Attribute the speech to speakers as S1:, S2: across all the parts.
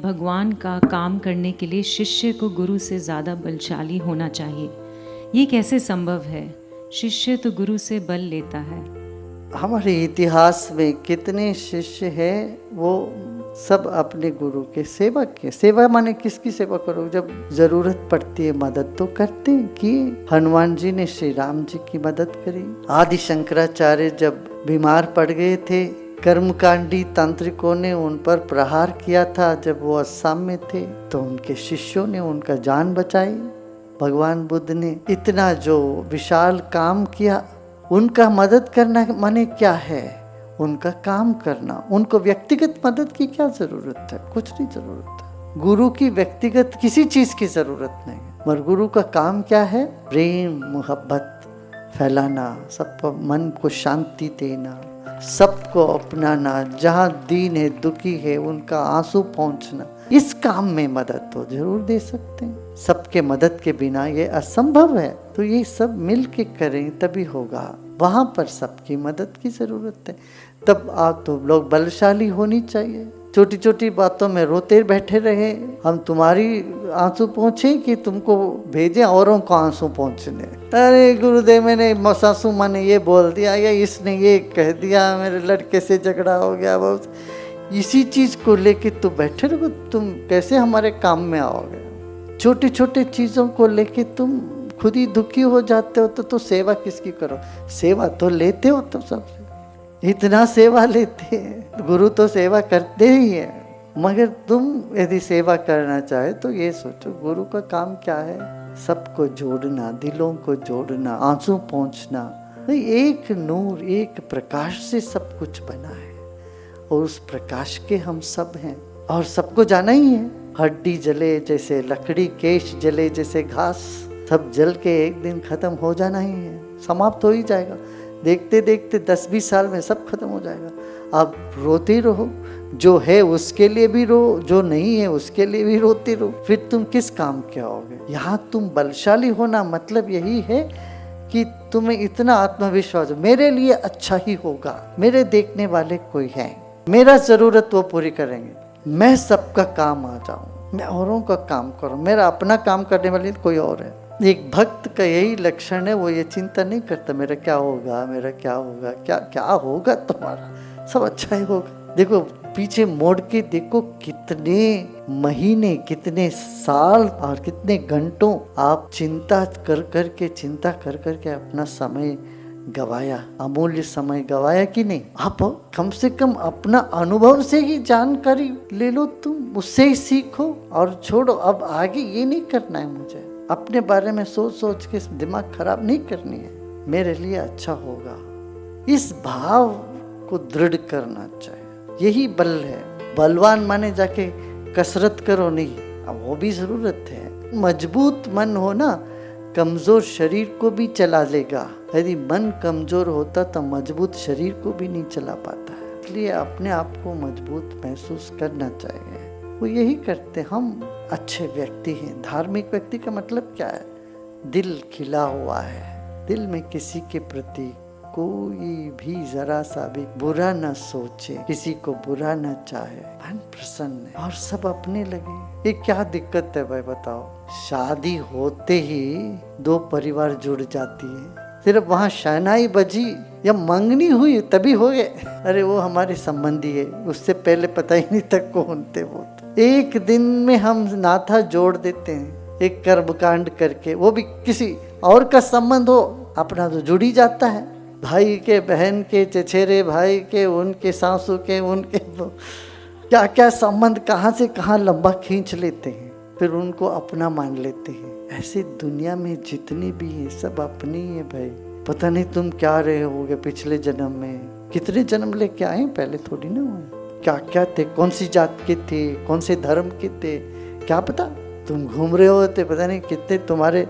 S1: भगवान का काम करने के लिए शिष्य को गुरु से ज़्यादा बलशाली होना चाहिए। ये कैसे संभव है? शिष्य तो गुरु से बल लेता है।
S2: हमारे इतिहास में कितने शिष्य हैं, वो सब अपने गुरु के सेवक हैं। सेवा माने किसकी सेवा करो? जब जरूरत पड़ती है मदद तो करते हैं कि हनुमान जी ने श्री राम जी की मदद करी। आदि शंकराचार्य जब बीमार पड़ गए थे, कर्मकांडी तांत्रिकों ने उन पर प्रहार किया था जब वो अस्साम में थे, तो उनके शिष्यों ने उनका जान बचाई। भगवान बुद्ध ने इतना जो विशाल काम किया, उनका मदद करना माने क्या है? उनका काम करना। उनको व्यक्तिगत मदद की क्या जरूरत है? कुछ नहीं जरूरत है। गुरु की व्यक्तिगत किसी चीज की जरूरत नहीं है, मगर गुरु का काम क्या है? प्रेम मोहब्बत फैलाना, सबको मन को शांति देना, सबको अपनाना, जहाँ दीन है दुखी है उनका आंसू पहुँचना। इस काम में मदद तो जरूर दे सकते हैं। सबके मदद के बिना ये असंभव है, तो ये सब मिल के करें तभी होगा। वहाँ पर सबकी मदद की जरूरत है। तब आप तो लोग बलशाली होनी चाहिए। छोटी छोटी बातों में रोते बैठे रहे, हम तुम्हारी आंसू पहुँचे कि तुमको भेजें औरों को आंसू पहुँचने? अरे गुरुदेव, मैंने सासू माँ ने ये बोल दिया या इसने ये कह दिया, मेरे लड़के से झगड़ा हो गया, बहुत इसी चीज को लेके तो बैठे रहो। तुम कैसे हमारे काम में आओगे? छोटी छोटी चीजों को लेके तुम खुद ही दुखी हो जाते हो, तो सेवा किसकी करो? सेवा तो लेते हो तुम सबसे, इतना सेवा लेते हैं। गुरु तो सेवा करते ही है, मगर तुम यदि सेवा करना चाहे तो ये सोचो गुरु का काम क्या है? सबको जोड़ना, दिलों को जोड़ना, आंसू पहुँचना। एक नूर, एक प्रकाश से सब कुछ बना है और उस प्रकाश के हम सब हैं और सबको जाना ही है। हड्डी जले जैसे लकड़ी, केश जले जैसे घास, सब जल के एक दिन खत्म हो जाना ही है, समाप्त हो ही जाएगा। देखते देखते 10-20 साल में सब खत्म हो जाएगा। आप रोते रहो, जो है उसके लिए भी रो, जो नहीं है उसके लिए भी रोते रहो, फिर तुम किस काम के आओगे? यहाँ तुम बलशाली होना मतलब यही है कि तुम्हें इतना आत्मविश्वास, मेरे लिए अच्छा ही होगा, मेरे देखने वाले कोई है, मेरा जरूरत वो पूरी करेंगे, मैं सबका काम आ जाऊं, मैं औरों का काम करूं, मेरा अपना काम करने वाले कोई और है। एक भक्त का यही लक्षण है, वो ये चिंता नहीं करता मेरा क्या होगा, मेरा क्या होगा, क्या क्या होगा, तुम्हारा सब अच्छा ही होगा। देखो पीछे मोड़ के देखो, कितने महीने, कितने साल और कितने घंटों आप चिंता कर करके अपना समय गवाया, अमूल्य समय गवाया कि नहीं? आप कम से कम अपना अनुभव से ही जानकारी ले लो, तुम उससे ही सीखो और छोड़ो। अब आगे ये नहीं करना है, मुझे अपने बारे में सोच सोच के दिमाग खराब नहीं करनी है, मेरे लिए अच्छा होगा। इस भाव को दृढ़ करना चाहिए, यही बल है। बलवान माने जाके कसरत करो नहीं, अब वो भी जरूरत है। मजबूत मन हो ना, कमजोर शरीर को भी चला लेगा। यदि मन कमजोर होता तो मजबूत शरीर को भी नहीं चला पाता है। इसलिए अपने आप को मजबूत महसूस करना चाहिए, वो यही करते। हम अच्छे व्यक्ति हैं। धार्मिक व्यक्ति का मतलब क्या है? दिल खिला हुआ है, दिल में किसी के प्रति कोई भी जरा सा भी बुरा न सोचे, किसी को बुरा न चाहे, मन प्रसन्न है और सब अपने लगे। ये क्या दिक्कत है भाई बताओ? शादी होते ही दो परिवार जुड़ जाती है, सिर्फ वहाँ शहनाई बजी या मंगनी हुई तभी हो गए। अरे वो हमारे संबंधी है, उससे पहले पता ही नहीं तक कौन थे वो। एक दिन में हम नाता जोड़ देते हैं, एक कर्मकांड करके, वो भी किसी और का संबंध हो, अपना तो जुड़ ही जाता है। भाई के, बहन के, चचेरे भाई के, उनके सासू के, उनके क्या क्या संबंध कहाँ से कहाँ लंबा खींच लेते हैं, फिर उनको अपना मान लेते हैं। ऐसे दुनिया में जितनी भी है सब अपनी है भाई। पता नहीं तुम क्या रहे होगे पिछले जन्म में, कितने जन्म लेके आए, पहले थोड़ी ना हुए। क्या क्या थे, कौन सी जात के थे, कौन से धर्म के थे, क्या पता। तुम घूम रहे होते, पता नहीं कितने तुम्हारे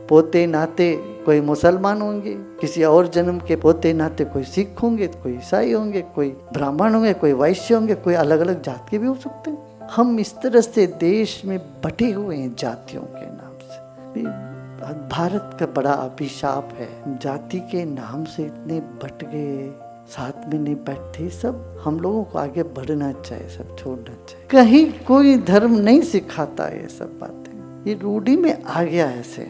S2: पोते नाते कोई मुसलमान होंगे, किसी और जन्म के पोते नाते कोई सिख होंगे, कोई ईसाई होंगे, कोई ब्राह्मण होंगे, कोई वैश्य होंगे, कोई अलग अलग जात के भी हो सकते हैं। हम इस तरह से देश में बटे हुए हैं जातियों के नाम से। भारत का बड़ा अभिशाप है, जाति के नाम से इतने बट गए, साथ में नहीं बैठते, सब हम लोगों को आगे बढ़ना चाहिए, सब छोड़ना चाहिए। कहीं कोई धर्म नहीं सिखाता ये सब बातें, ये रूढ़ी में आ गया ऐसे।